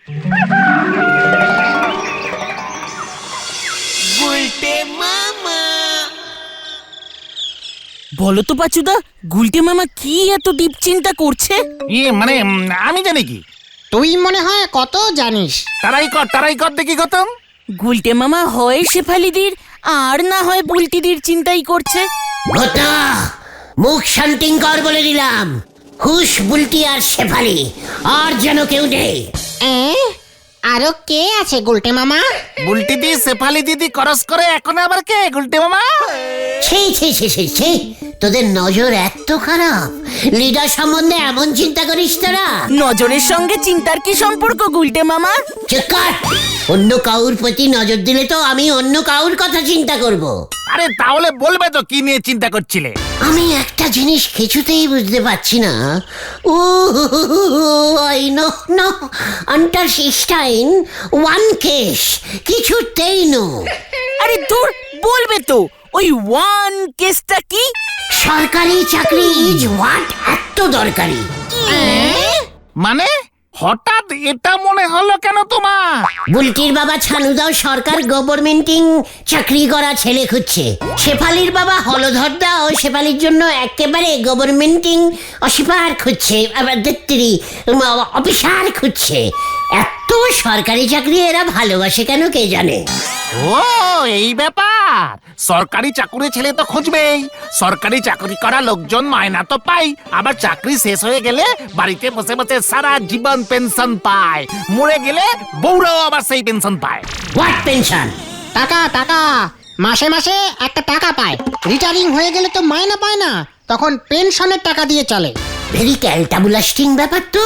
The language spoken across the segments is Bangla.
বলো তো পাচুদা, গুলটে মামা কি এত ডিপ চিন্তা করছে? মানে আমি জানি কি? তুই মনে হয় কত জানিস। তারাই কর দেখি গৌতম। গুলটে মামা হয় শেফালিদির আর না হয় বুলটিদির চিন্তাই করছে। ঘটা মুখ শান্তিং কর বলে দিলাম। হুশ বুলটি আর শেফালি, আর যেন কেউ নেই। আরো কে আছে গুলটে মামা? বুলটি দি শেফালি দিদি করস করে এখন আবার কে গুলটে মামা? ছি ছি ছি ছি ছি, তোদের নজর এত খারাপ? লিডার সম্বন্ধে এমন চিন্তা করিস তোরা? নজরের সঙ্গে চিন্তার কি সম্পর্ক গুলটে মামা? চুপ কর। অন্য কাউর প্রতি নজর দিলে তো আমি অন্য কাউর কথা চিন্তা করব। আরে তাহলে বলবে তো কি নিয়ে চিন্তা করছিলে? আমি একটা জিনিস কিছুতেই বুঝতে পারছি না। Oh I no no understand one case, কিছুতেই নো। আরে দূর, বলবে তো ওই ওয়ান কেসটা কি? সরকারি চাকরি ইজ হোয়াট এত দরকারি? মানে হঠাৎ এটা মনে হলো কেন তোমার? বুলটির বাবা ছানুদাও সরকার গভর্নমেন্টিং চাকরি করা ছেলে খুঁজছে। শেফালির বাবা হলধরদাও শেফালির জন্য একেবারে গভর্নমেন্টিং অফিসার খুঁজছে, অফিসার খুঁজছে। এত সরকারি চাকরি এরা ভালোবাসে কেন কে জানে। ও এই ব্যাপার। সরকারি চাকরি ছেলে তো খুঁজবেই। সরকারি চাকরি করা লোকজন মায়না তো পাই, আবার চাকরি শেষ হয়ে গেলে বাড়িতে বসে বসে সারা জীবন পেনশন পায়। মরে গেলে বউরাও আবার সেই পেনশন পায়। What pension? টাকা টাকা, মাসে মাসে একটা টাকা পায়। রিটায়ারিং হয়ে গেলে তো মায়না পায় না, তখন পেনশনের টাকা দিয়ে চলে। ভেরি ক্যালটাবুলাস্টিং ব্যাপার তো।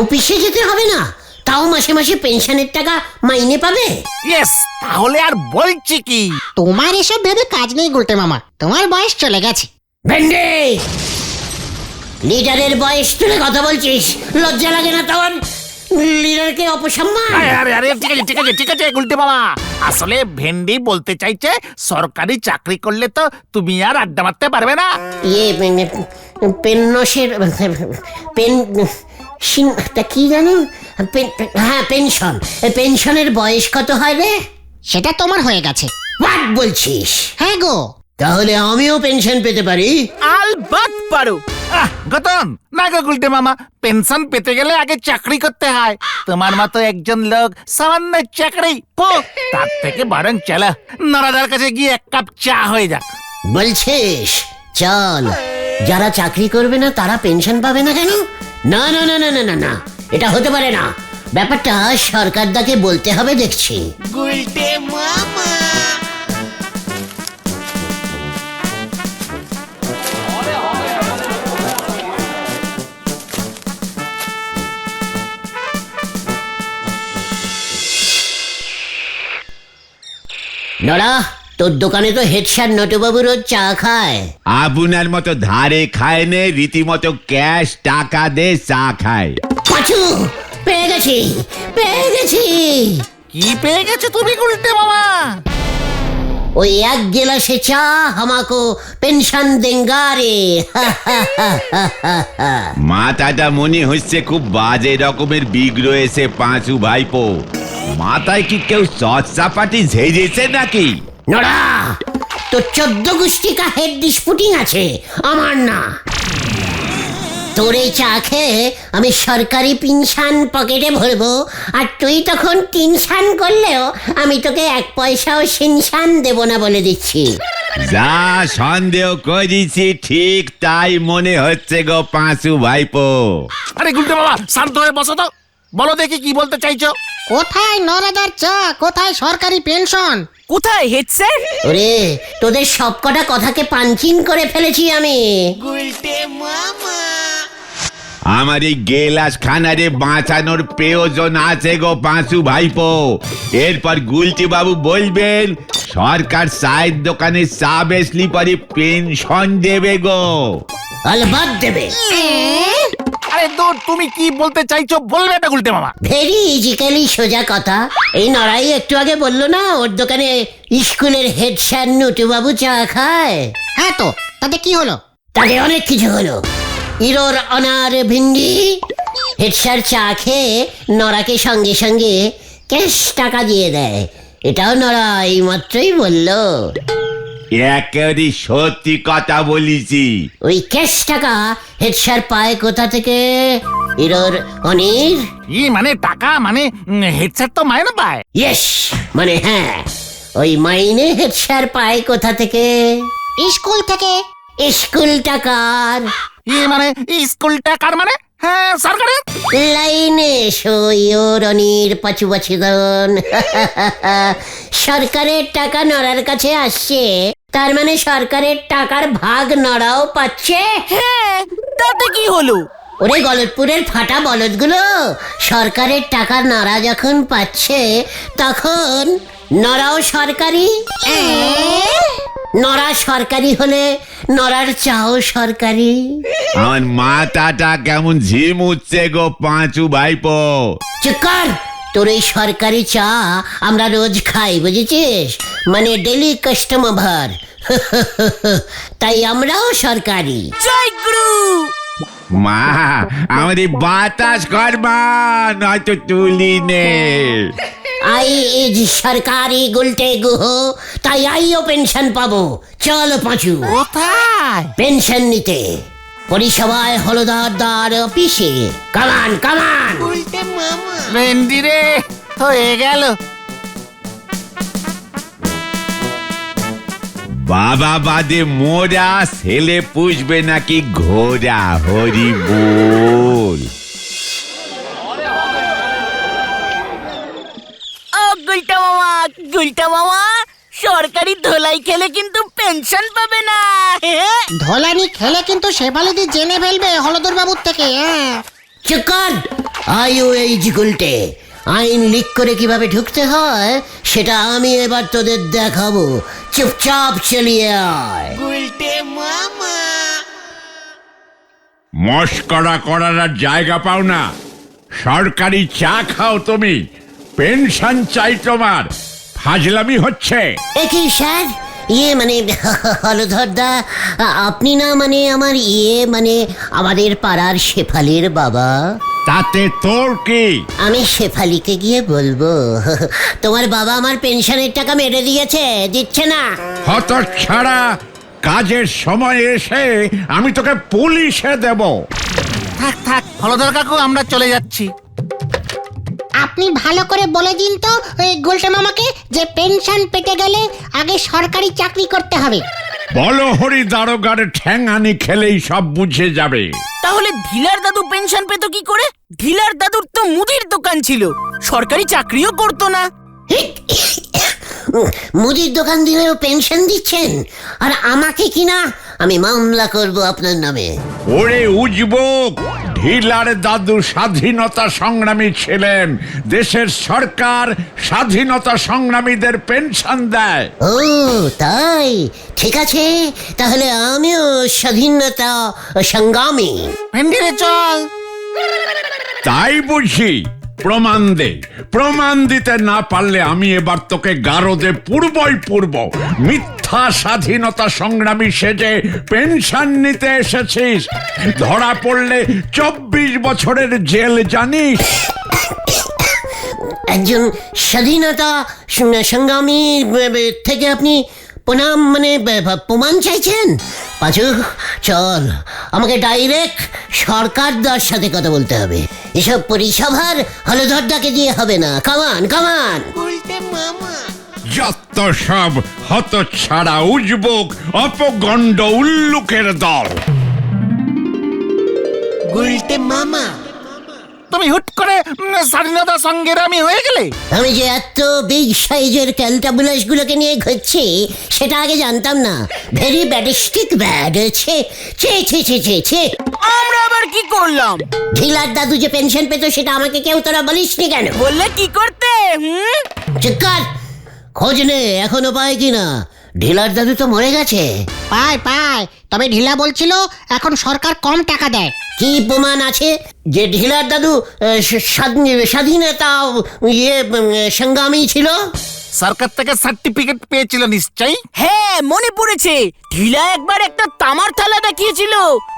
অফিসে যেতে হবে না, তাও মাসে মাসে পেনশনের টাকা মাইনে পাবে। ইয়েস, তাহলে আর বলছি কি? তোমার এসব ভেবে কাজ নেই গুলটে মামা, তোমার বয়স চলে গেছে। ভেন্ডে, লিডারের বয়স তুলে কথা বলছিস? লজ্জা লাগে না তোর? লিডারকে অপসম্মান। আরে আরে ঠিক আছে গুলটে মামা। আসলে ভেন্ডি বলতে চাইছে সরকারি চাকরি করলে তো তুমি আর আড্ডা মারতে পারবে না। পেনশনের পেন তা কি জানো? হ্যাঁ পেনশন। পেনশনের বয়স কত হয় রে? সেটা তোমার হয়ে গেছে। হোয়াট বলছিস? হ্যাঁ গো। তাহলে আমিও পেনশন পেতে পারি? আলবাত পারো। গতন না গো গুলটে মামা, পেনশন পেতে গেলে আগে চাকরি করতে হয়। তোমার মতো একজন লোক সামান্য চাকরি তার থেকে বরং চলো নরাদার কাছে গিয়ে এক কাপ চা হয়ে যাক। বলছিস চল। যারা চাকরি করবে না তারা পেনশন পাবে না কেন? না না না না না না না, এটা হতে পারে না। ব্যাপারটা সরকারদাকে বলতে হবে দেখছি। গুলটে মামা। নড়া, তোর দোকানে তো হেড স্যার নটুবাবু রোজ চা খায়। আপনার মতো ধারে খায় নে, রীতিমতো ক্যাশ টাকা দে চা খায়। পাঁচু, পেয়ে গেছি পেয়ে গেছি। কি পেয়ে গেছো তুমি গুলটে মামা? ওই এক গিলাসে চা হামাকো পেনশন দেঙ্গা রে। মাথাটা মনে হচ্ছে খুব বাজে রকমের বিগ রয়েছে পাঁচু ভাইপো। মাথায় কি কেউ চটচাপাটি ঝেড়েছে নাকি? নড়া, তোর 14 গোষ্ঠীকা হেড ডিসপুটিং আছে, আমার না। তোর এই চা খেয়ে আমি সরকারি পেনশন পকেটে ভরবো, আর তুই তখন টেনশন করলেও আমি তোকে 1 পয়সাও পেনশন দেব না বলে দিচ্ছি। যা সন্দেহ করেছি ঠিক তাই মনে হচ্ছে গো পাঁচু ভাইপো। আরে গুলটে মামা শান্ত হয়ে বসো তো, বলো দেখি কি বলতে চাইছো। কোথায় নরাদার চা, কোথায় সরকারি পেনশন? কোথায় হেড স্যার? ওরে, তোদের সবকটা কথাকে পাঞ্চিং করে ফেলেছি আমি। গুলটে মামা। আমার এই গেলাস খানারে বাঁচানোর প্রয়োজন আছে গো পাঁচু ভাইপো। এরপর গুলটি বাবু বলবেন সরকার চায়ের দোকানে চা বেচলি পরে পেনশন দেবে গো। আলবাদ দেবে। আরে দূর, তুমি কি বলতে চাইছো বলবে না গুলটে মামা। ভেরি ইজিক্যালি সোজা কথা। এই নড়াই একটু আগে বললো না ওর দোকানে স্কুলের হেড স্যার নটুবাবু চা খায়। হ্যাঁ তো, তাতে কি হলো? তাতে অনেক কিছু হলো। ইরোর অনার ভিন্ডি, হেড স্যার চা খেয়ে নরাকে সঙ্গে সঙ্গে ক্যাশ টাকা দিয়ে দেয়। এটাও নরা এই মাত্রই বললো। একেবারে সত্যি কথা বলিছি। ওই ক্যাশ টাকা হেড স্যার পায় কোথা থেকে? ইরোর অনির? মানে টাকা মানে হেডসেট তো মাইনে পায়। ইয়েস, মানে হ্যাঁ, ওই মাইনে হেড স্যার পায় কোথা থেকে? স্কুল থেকে। স্কুল টাকার। মানে স্কুল টাকার মানে? হ্যাঁ, সরকারের। লাইনে সইওর অনির পাচু বাছিদন। সরকারের টাকা নড়ার কাছে আসছে, তার মানে সরকারের টাকার ভাগ নড়াও পাচ্ছে। হ্যাঁ, তাতে কি হলো? ওরে গলতপুরের ফাটা বলদগুলো, সরকারের টাকা নড়া যখন পাচ্ছে তখন নড়াও সরকারি। নড়া সরকারি হলে নড়ার চাও সরকারি। আমার মাথাটা কেমন ঝিম উঠছে গো পাঁচু ভাইপো। চুপ কর, তোর এই সরকারি চা আমরা রোজ খাই, বুঝেছিস? মানে ডেলি কাস্টমার। তাই আমরাও সরকারি। জয় গুরু। মা আমার এই বাতাস করবা, নয়তো তুলি নে। আই ইজ সরকারি গুলটে গুহ, তাই আইও পেনশন পাবো। চল পাঁচু, কোথায়? পেনশন নিতে পরিষেবায় হলদার অফিসে। কামান কামান। ভেন্ডি রে, হয়ে গেল। বাবা বাদে মোরা ছেলে পুষবে নাকি ঘোড়া? হরি বল। ও গুলটা মামা, সরকারি ধোলাই খেলে কিন্তু পেনশন পাবে না। ধলানি খেলে কিন্তু শেফালিদি জেনে ফেলবে হলদর বাবুর থেকে। চুপ কর, আইও এই গুলটে। আইন লিক করে কিভাবে ঢুকতে হয় সেটা আমি এবার তোদের দেখাবো। চুপচাপ চলিয়ে আয়। মস্করা করার আর জায়গা পাও না। সরকারি চা খাও তুমি, পেনশন চাই তোমার। ফাজলামি হচ্ছে। একই স্যার, মানে হলধরদা, আপনি না মানে আমার মানে আমাদের পাড়ার শেফালির বাবা। তাতে তোর কি? আমি শেফালিকে গিয়ে বলবো তোমার বাবা আমার পেনশনের টাকা মেরে দিচ্ছে না। হত ছাড়া, কাজের সময় এসে আমি তোকে পুলিশে দেব। থাক থাক হলধর কাকু, আমরা চলে যাচ্ছি। আপনি ভালো করে বলে দিন তো ওই গুলটে মামাকে যে পেনশন পেতে গেলে আগে সরকারি চাকরি করতে হবে। বলো হরি দারোগার ঠ্যাঙানি খেলেই সব বুঝে যাবে। তাহলে ঢিলার দাদু পেনশন পেত কি করে? ঢিলার দাদুর তো মুদির দোকান ছিল, সরকারি চাকরিও করতো না। মুদির দোকান দিলেও পেনশন দিচ্ছেন, আর আমাকে কিনা? আমি মামলা করব আপনার নামে। ওরে উজবুক, ঢিলার দাদু স্বাধীনতা সংগ্রামী ছিলেন। দেশের সরকার স্বাধীনতা সংগ্রামীদের পেনশন দেয়। ও তাই, ঠিক আছে, তাহলে আমিও স্বাধীনতা সংগ্রামী। ভেন্ডি রে, চল। তাই বুঝি? প্রমাণ দে। প্রমাণ দিতে না পারলে আমি এবার তোকে গারদে পূর্ব মিথ্যা স্বাধীনতা সংগ্রামী সেজে পেনশন নিতে এসেছিস। ধরা পড়লে 24 বছরের জেল, জানিস? একজন স্বাধীনতা সংগ্রামী থেকে আপনি প্রণাম মানে প্রমাণ চাইছেন? পাঁচু চল, আমাকে ডাইরেক্ট সরকারদার সাথে কথা বলতে হবে। এসব পরিষেবার হলধরদাকে দিয়ে হবে না। কামান কামান। যত সব হতচ্ছাড়া উজবুক অপগণ্ড উল্লুকের দল। তুমি হুট করে স্বাধীনতা সংগ্রামী হয়ে গেলে। আমি যে এত বিগ সাইজের ক্যালটাবুলাস গুলোকে নিয়ে ঘুরছি সেটা আগে জানতাম না। ভেরি ব্যাডিস্টিক ব্যাড। ছে ছে ছে ছে ছে ছে। আমরা আবার কি করলাম? ঢিলার দাদু যে পেনশন পেত সেটা আমাকে কেউ তোরা বলিসনি কেন? বললে কি করতে? চিৎকার, খোঁজ নে এখনো পায় কিনা। ঢিলার দাদু তো মরে গেছে। পায়, তবে ঢিলা বলছিল এখন সরকার কম টাকা দেয়। কি প্রমাণ আছে যে ঢিলার দাদু স্বাধীনতা সংগ্রামী ছিল? সরকার থেকে সার্টিফিকেট পেয়েছিল নিশ্চয়ই। হ্যাঁ মনে পড়েছে, ঢিলা একবার একটা তামার থালা দেখিয়েছিল,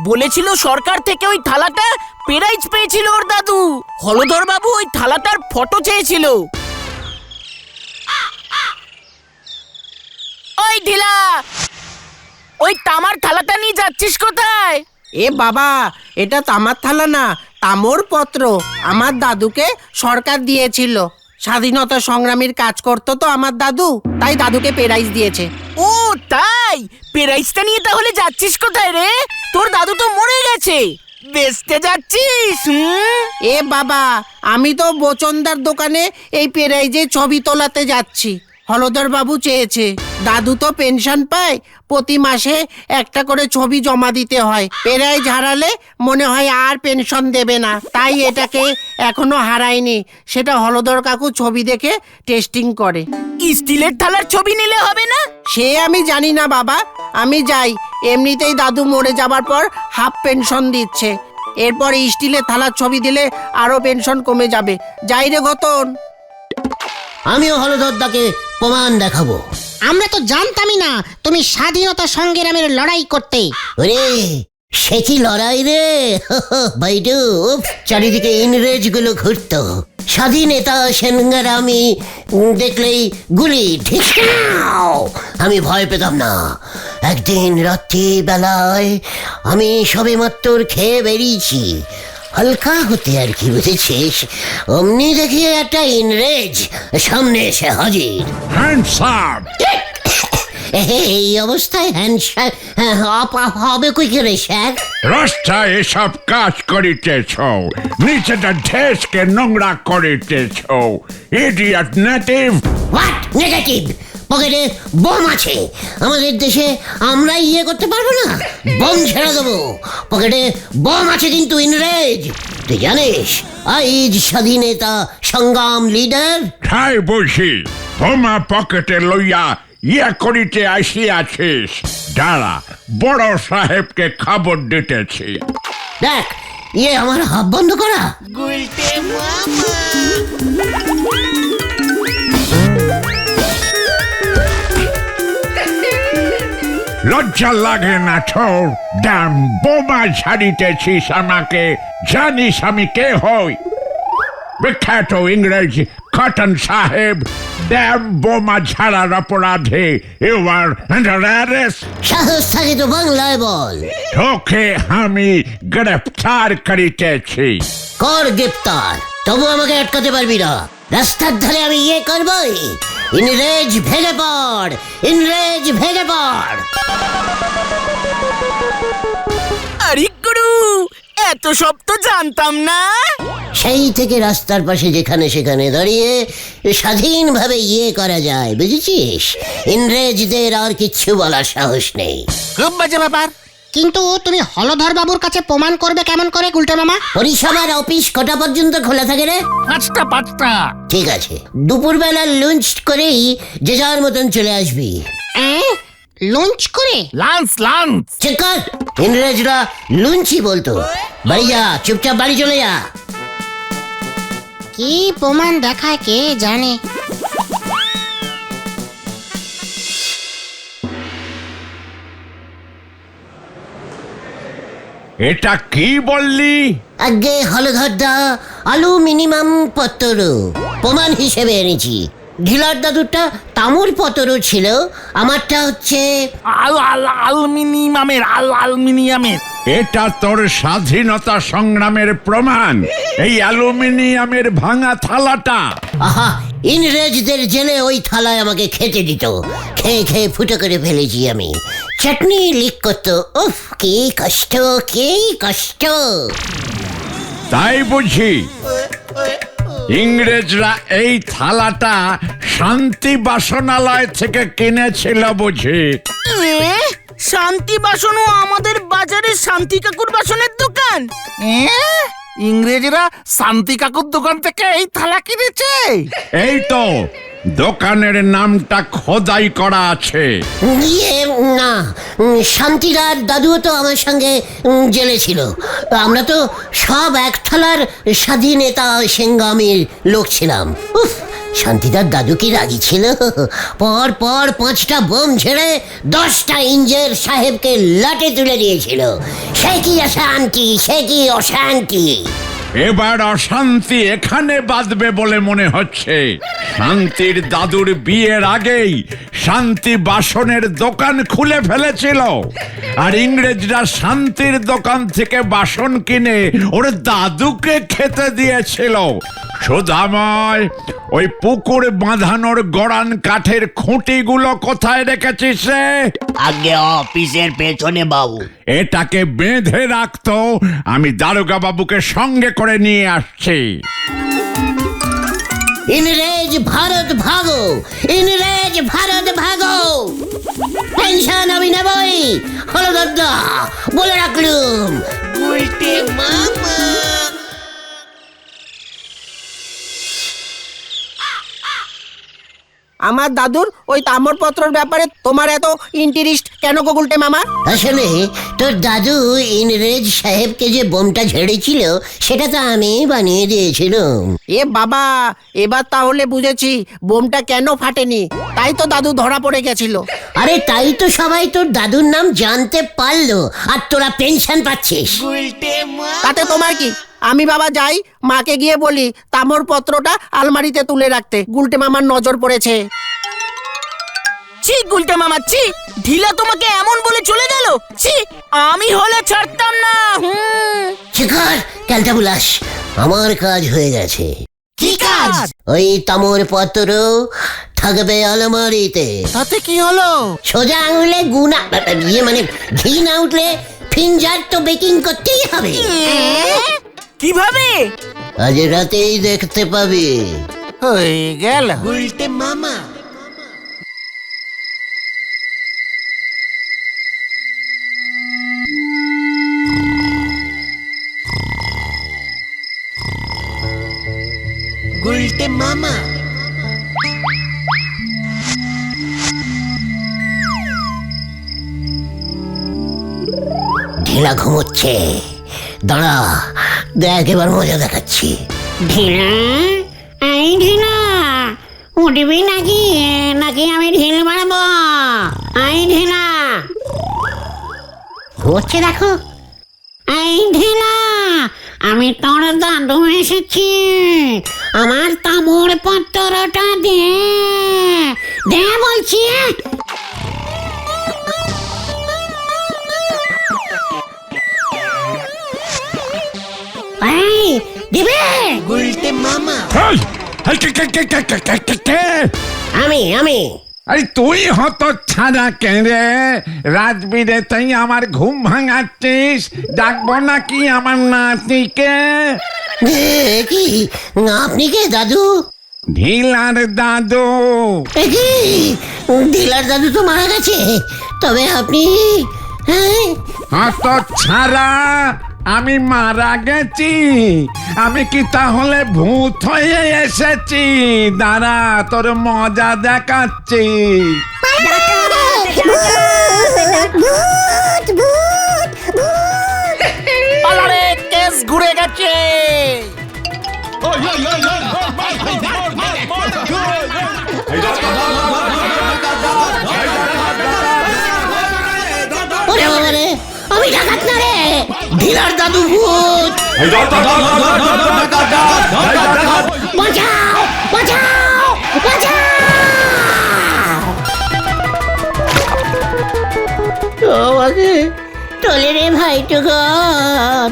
বলেছিল সরকার থেকে ওই থালাটা প্রাইজ পেয়েছিল ওর দাদু। হলধর বাবু ওই থালাটার ফটো চেয়েছিল। ওই ঢিলা, ওই তামার থালাটা নিয়ে যাচ্ছিস কোথায়? এ বাবা, এটা তামার থালা না, তামর পত্র। আমার দাদুকে সরকার দিয়েছিল। স্বাধীনতা সংগ্রামীর কাজ করতো তো আমার দাদু, তাই দাদুকে প্রাইজ দিয়েছে। ও তাই, প্রাইজটা নিয়ে তাহলে যাচ্ছিস কোথায় রে? তোর দাদু তো মরে গেছে, বেচতে যাচ্ছিস? এ বাবা, আমি তো বচনদার দোকানে এই প্রাইজের ছবি তোলাতে যাচ্ছি। হলধর বাবু চেয়েছে, দাদু তো পেনশন পায়, প্রতি মাসে একটা করে ছবি জমা দিতে হয়। প্রাইজ হারালে মনে হয় আর পেনশন দেবে না, তাই এটাকে এখনো হারায়নি। সেটা হলধর কাকু ছবি দেখে টেস্টিং করে। স্টিলের থালার ছবি নিলে হবে না? সে আমি জানি না বাবা, আমি যাই। এমনিতেই দাদু মরে যাবার পর হাফ পেনশন দিচ্ছে, এরপর স্টিলের থালার ছবি দিলে আরো পেনশন কমে যাবে। যাই রে ঘতন। আমিও হলধরদাকে প্রমাণ দেখাবো। আমরা তো জানতামই না তুমি স্বাধীনতা সংগ্রামের লড়াই করতে। ওরে, সে কি লড়াই রে বাইডু! চারিদিকে ইংরেজগুলো ঘুরতো, স্বাধীনতা সংগ্রামী দেখলেই গুলি ঢিসকাও। আমি ভয় পেতাম না। একদিন রাত্রি বেলায় আমি সবেমাত্র খেয়ে বেরিয়েছি, হালকা হতে আর কি, বুঝেছিস? অমনি দেখি একটা ইংরেজ সামনে এসে হাজির। হ্যান্ডসাম! এই অবস্থায় হ্যান্ডশেক হবে কই করে স্যার? রাস্তায় এসব কাজ করিতেছ, নিচেটা ঢেসকে নোংরা করিতেছ। Idiot native! What negative? পকেটে বোম আছে। আমাদের দেশে আমরা ইয়ে করতে পারবো না, বোম ছেড়ে দেবো। পকেটে বোম আছে কিন্তু ইংরেজ। তুই জানিস আইজ স্বাধীনতা সংগ্রাম লিডার? ঠাই বসি বোমা পকেটে লইয়া ইয়া করিতে আসিয়াছিস। দাঁড়া, বড় সাহেবকে খবর দিতেছি। দেখ, ইয়ে আমার হাত বন্ধ করা। লজ্জা লাগে না তোর? দাম বোমা ছাড়িতেছিস আমাকে। জানিস আমি কে হই? বিখ্যাত ইংরেজ কটন সাহেব। ড্যাম বোমা ছাড়ার অপরাধে ইউ আর আন্ডার অ্যারেস্ট। সাহস থাকে তো বাংলায় বল। তোকে আমি গ্রেফতার করিতেছি। কর গ্রেপ্তার, তবু আমাকে আটকাতে পারবি না। রাস্তার ধারে আমি ইয়ে করবই। ইংরেজ ভেঙে পড়, ইংরেজ ভেঙে পড়। আরে গুরু, এত সব তো জানতাম না। সেই থেকে রাস্তার পাশে যেখানে সেখানে দাঁড়িয়ে স্বাধীনভাবে ইয়ে করা যায়, বুঝেছিস? ইংরেজদের আর কিচ্ছু বলার সাহস নেই। খুব বাজে ব্যাপার। কিন্তু তুমি হলধর বাবুর কাছে প্রমাণ করবে কেমন করে গুলটে মামা? পরিষেবার অফিস কটা পর্যন্ত খোলা থাকে রে? 5টা। ঠিক আছে, দুপুরবেলা লঞ্চ করেই যে যার মতন চলে আসবি। লঞ্চ করে? লাঞ্চ। চেক কর, ইংরেজরা লুঞ্চি বলতো। বাড়ি যা, চুপচাপ বাড়ি চলে যা। কি প্রমাণ দেখায় কে জানে। এটা কি বললি? আগে হলধরদা, আলু মিনিমাম পত্তর প্রমাণ হিসেবে এনেছি। ঢিলার দাদুরটা তামুর পত্তর ছিল, আমারটা হচ্ছে অ্যালুমিনিয়ামের। এটা তোর স্বাধীনতা সংগ্রামের প্রমাণ? এই অ্যালুমিনিয়ামের ভাঙা থালাটা? আহা, ইংরেজদের জেলে ওই থালায় আমাকে খেতে দিত। খেয়ে খেয়ে ফুটো করে ফেলেছি আমি। চাটনি লিক করতো। উফ, কি কষ্ট, কি কষ্ট। তাই বুঝি ইংরেজরা এই থালাটা শান্তি বাসনালয় থেকে কিনেছিল বুঝি? শান্তি বাসনও আমাদের বাজারে শান্তি কাকুর বাসনের দোকান? ইংরেজরা শান্তি কাকুর দোকান থেকে এই থালা কিনেছে? এই তো দোকানের নামটা খোদাই করা আছে। ইয়ে না, শান্তিদার দাদুও তো আমার সঙ্গে জেলে ছিল। আমরা তো সব এক থালার স্বাধীনতা সংগ্রামীর লোক ছিলাম। উফ, শান্তিদার দাদু কি রাগি ছিল? পর পর 5টা বোম ছেড়ে 10টা ইঞ্জের সাহেবকে লাটে তুলে দিয়েছিল। সে কি অশান্তি, সে কি অশান্তি! এবার অশান্তি এখানে বাঁধবে বলে মনে হচ্ছে। শান্তির দাদুর বিয়ের আগেই শান্তি বাসনের দোকান খুলে ফেলেছিল, আর ইংরেজরা শান্তির দোকান থেকে বাসন কিনে ওর দাদুকে খেতে দিয়েছিল। সুধাময়, ওই পুকুর বাঁধানোর গড়ান কাঠের খুঁটিগুলো কোথায় রেখেছিস রে? আগে অফিসের পেছনে বাবু। এটাকে বেঁধে রাখতো, আমি দারোগা বাবুকে সঙ্গে করে নিয়ে আসছি। ইংরেজ ভারত ভাগো, ইংরেজ ভারত ভাগো। পেনশন আমি নেবই, হলো দাদা, বলে রাখলুম। আমার দাদুর ওই তাম্রপত্রর ব্যাপারে তোমার এত ইন্টারেস্ট কেন গো গুলটে মামা? আসলে তোর দাদু ইংরেজ সাহেবকে যে বোমটা ঝেড়েছিল সেটা তো আমি বানিয়ে দিয়েছিলাম। এ বাবা, এবার তাহলে বুঝেছি বোমটা কেন ফাটেনি। তাই তো দাদু ধরা পড়ে গেছিল। আরে তাই তো সবাই তোর দাদুর নাম জানতে পারলো, আর তোরা পেনশন পাচ্ছিস। তাতে তোমার কি? আমি বাবা যাই, মাকে গিয়ে বলি তাম্রপত্রটা আলমারিতে তুলে রাখতে। গুলটে মামার নজর পড়েছে। ছি গুলটে মামা, ছি! ঢিলা তোমাকে এমন বলে চলে গেল? ছি! আমি হলে ছাড়তাম না। শিখর, ক্যালটা বুলাস, আমার কাজ হয়ে গেছে। কি কাজ? ওই তাম্রপত্র থাকবে আলমারিতে। তাতে কি হলো? সোজা আঙুলে গুনা মানে ঘি না উঠলে ফিঙ্গার তো বেকিং করতেই হবে। কিভাবে? আজ রাতেই দেখতে পাবি। হয়ে গেল। ঢিলা ঘুমোচ্ছে, দাঁড়া দেখ এবার মজা দেখাচ্ছি। ঢিলা, এই ঢিলা, উঠবি নাকি? নাকি আমি ঢিল মারবো? এই ঢিলা, ঘুমোচ্ছে দেখো। এই ঢিলা, আমি তোর দাদু এসেছি। আমার তামর পত্রটা দে, দে বলছি। এই দিবে? এই, এই, কে? আমি আরে তুই হত ছাড়া কেড়ে রাজবীরে তুই আমার ঘুম ভাঙাচ্ছিস। ডাকবো নাকি আমার নাতিকে? কি আপনি কে দাদু? ঢিলার দাদু। কি ঢিলার দাদু তো মারা গেছে, তবে আপনি? হ্যাঁ, হত ছাড়া আমি মারা গেছি? আমি কি তাহলে ভূত হয়ে এসেছি? দাঁড়া তোর মজা দেখাচ্ছি। পালারে, কেস ঘুরে গেছে। ওরে বাবা রে, আমি ডাকাত না রে, ঢিলার দাদু ভূত। বাঁচাও, বাঁচাও, বাঁচাও! আমাকে তোলে রে ভাইটুকন।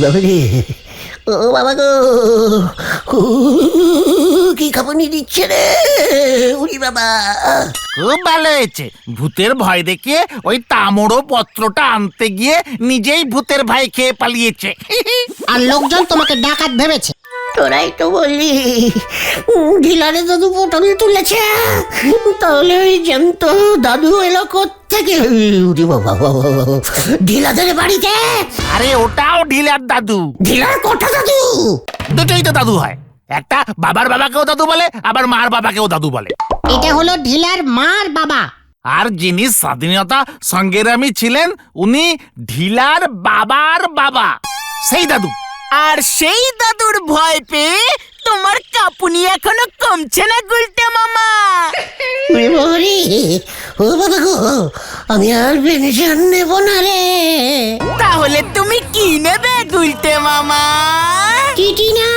বাবা রে, ও বাবা গো, কি খাবনি দিচ্ছে রে, উড়ি বাবা। খুব ভালো হয়েছে। ভূতের ভয় দেখে ওই তামড়ো পত্রটা আনতে গিয়ে নিজেই ভূতের ভয় খেয়ে পালিয়েছে। আর লোকজন তোমাকে ডাকাত ভেবেছে। তোরাই তো বললি ঢিলারে দাদু পটল তুলেছে, তাহলে ওই জ্যান্ত দাদু এলো কোত্থেকে? উড়ি বাবা, ঢিলাদের বাড়িতে? আরে ওটাও ঢিলার দাদু। ঢিলার কটা দাদু? দুটোই তো দাদু হয়। একটা বাবার বাবাকেও দাদু বলে, আবার মার বাবাকেও দাদু বলে। এটা হলো ঢিলার মার বাবা, আর যিনি স্বাধীনতা সংগ্রামী ছিলেন উনি ঢিলার বাবার বাবা, সেই দাদু। আর সেই দাদুর ভয় পেয়ে তোমার কাঁপুনি এখনো কমছে না গুলটে মামা। ওরে বাবারে, ও বাবা গো, আমি আর পেনশন নেব না রে। তাহলে তুমি কি নেবে গুলটে মামা? টিটি না